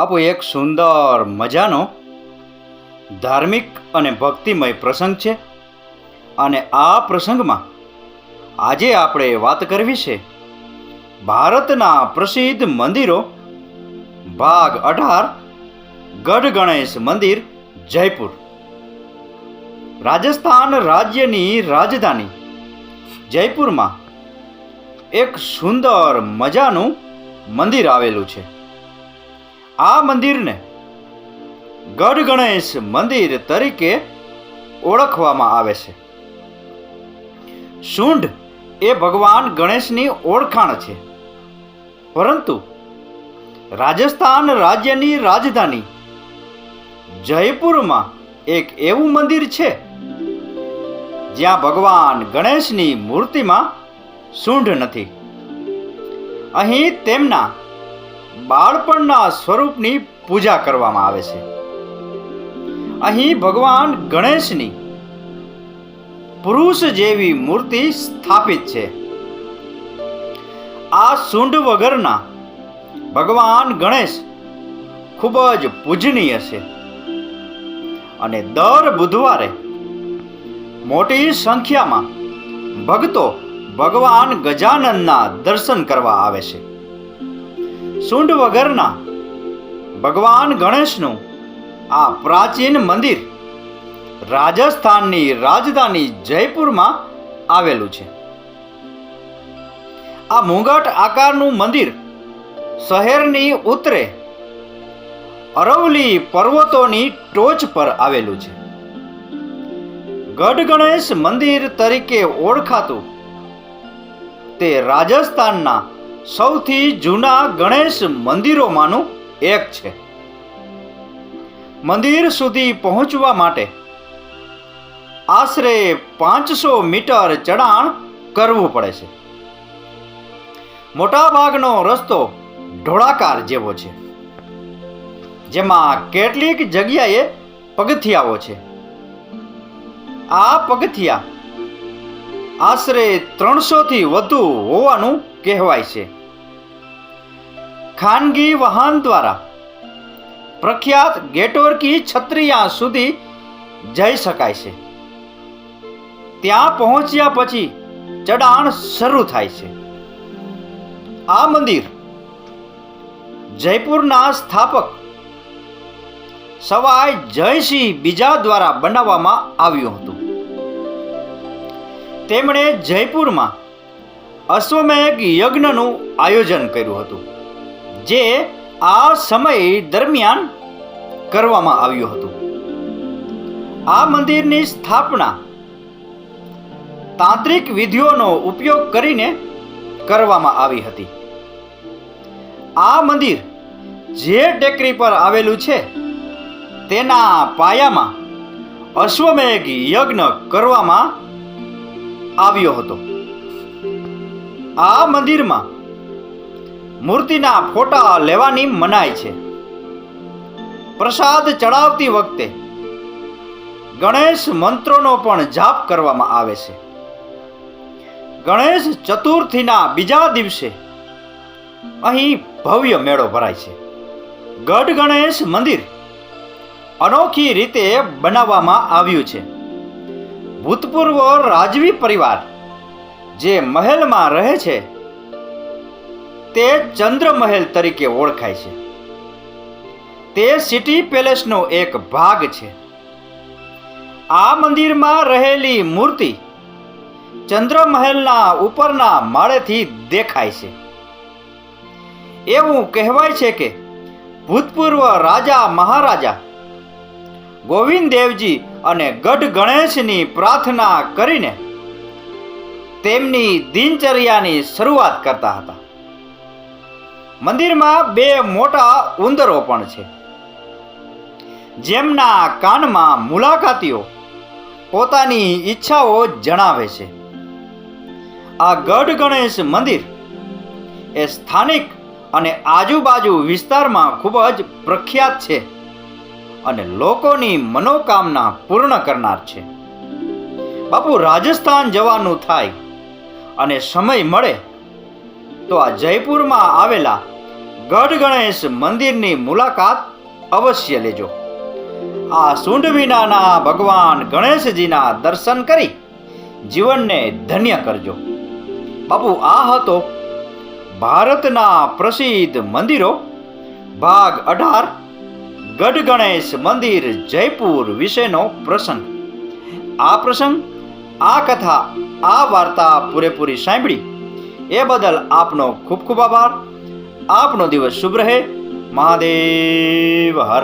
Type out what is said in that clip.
બાપુ, એક સુંદર મજાનો ધાર્મિક અને ભક્તિમય પ્રસંગ છે અને આ પ્રસંગમાં આજે આપણે વાત કરવી છે ભારતના પ્રસિદ્ધ મંદિરો ભાગ 18 ગઢ ગણેશ મંદિર, જયપુર. રાજસ્થાન રાજ્યની રાજધાની જયપુરમાં એક સુંદર મજાનું મંદિર આવેલું છે. આ મંદિરને ગઢ ગણેશ મંદિર તરીકે ઓળખવામાં આવે છે. સૂંઢ એ ભગવાન ગણેશની ઓળખાણ છે, પરંતુ રાજસ્થાન રાજ્યની રાજધાની જયપુરમાં એક એવું મંદિર છે જ્યાં ભગવાન ગણેશની મૂર્તિમાં સૂંઢ નથી. અહીં તેમના બાળપણના સ્વરૂપની પૂજા કરવામાં આવે છે. અહીં ભગવાન ગણેશની પુરુષ જેવી મૂર્તિ સ્થાપિત છે. આ સૂંઢ વગરના ભગવાન ગણેશ ખૂબ જ પૂજનીય છે અને દર બુધવારે મોટી સંખ્યામાં ભક્તો ભગવાન ગજાનનના દર્શન કરવા આવે છે. સૂંઢ વગરના ભગવાન ગણેશનું આ પ્રાચીન મંદિર રાજસ્થાનની રાજધાની જયપુરમાં આવેલું છે. આ મુંગટ આકારનું મંદિર શહેરની ઉત્તરે અરવલી પર્વતોની ટોચ પર આવેલું છે. ગઢ ગણેશ મંદિર તરીકે ઓળખાતું તે રાજસ્થાનના સૌથી જૂના ગણેશ મંદિરોમાંનું એક છે. મંદિર સુધી પહોંચવા માટે આશરે 500 મીટર ચઢાણ કરવું પડે છે. મોટાભાગનો રસ્તો ઢોળાકાર જેવો છે, જેમાં કેટલીક જગ્યાએ પગથિયાઓ છે. આ પગથિયા આશરે 300 થી વધુ હોવાનું કહેવાય છે. ખાનગી વાહન દ્વારા પ્રખ્યાત ગેટોરકી છત્રિયા સુધી જઈ શકાય છે. ત્યાં પહોંચ્યા પછી ચઢાણ શરૂ થાય છે. આ મંદિર જયપુરના સ્થાપક સવાઈ જયસિંહ બીજા દ્વારા બનાવવામાં આવ્યું હતું. તેમણે જયપુરમાં અશ્વમેઘ યજ્ઞનું આયોજન કર્યું હતું, જે આ સમય દરમિયાન કરવામાં આવ્યું હતું. આ મંદિરની સ્થાપના તાંત્રિક વિધિઓનો ઉપયોગ કરીને કરવામાં આવી હતી. આ મંદિર જે ટેકરી પર આવેલું છે તેના પાયામાં અશ્વમેઘ યજ્ઞ કરવામાં આવ્યો હતો. આ મંદિરમાં મૂર્તિના ફોટા લેવાની મનાઈ છે. પ્રસાદ ચડાવતી વખતે ગણેશ મંત્રોનો પણ જાપ કરવામાં આવે છે. ગણેશ ચતુર્થીના બીજા દિવસે અહીં ભવ્ય મેળો ભરાય છે. ગઢ ગણેશ મંદિર અનોખી રીતે બનાવવામાં આવ્યું છે. ભૂતપૂર્વ રાજવી પરિવાર જે મહેલમાં રહે છે તે ચંદ્રમહેલ તરીકે ઓળખાય છે. તે સિટી પેલેસનો એક ભાગ છે. આ મંદિરમાં રહેલી મૂર્તિ ચંદ્રમહેલના ઉપરના માળેથી દેખાય છે. એવું કહેવાય છે કે ભૂતપૂર્વ રાજા મહારાજા ગોવિંદદેવજી અને ગઢ ગણેશની પ્રાર્થના કરીને તેમની દિનચર્યાની શરૂઆત કરતા હતા. મંદિરમાં 2 મોટા ઉંદરો પણ છે, જેમના કાનમાં મુલાકાતીઓ પોતાની ઈચ્છાઓ જણાવે છે. આ ગઢ ગણેશ મંદિર એ સ્થાનિક અને આજુબાજુ વિસ્તારમાં ખૂબ જ પ્રખ્યાત છે અને લોકોની મનોકામના પૂર્ણ કરનાર છે. બાપુ, રાજસ્થાન જવાનું થાય અને સમય મળે તો આ જયપુરમાં આવેલા ગઢ ગણેશ મંદિરની મુલાકાત અવશ્ય લેજો. આ સૂંઢ વિનાના ભગવાન ગણેશજીના દર્શન કરી જીવનને ધન્ય કરજો. બાપુ, આ હતો ભારતના પ્રસિદ્ધ મંદિરો ભાગ 18 ગઢ ગણેશ મંદિર જયપુર વિશેનો પ્રસંગ. આ પ્રસંગ, આ કથા, આ વાર્તા પૂરેપૂરી સાંભળી એ બદલ આપનો ખૂબ ખૂબ આભાર. આપનો દિવસ શુભ રહે. મહાદેવ હર.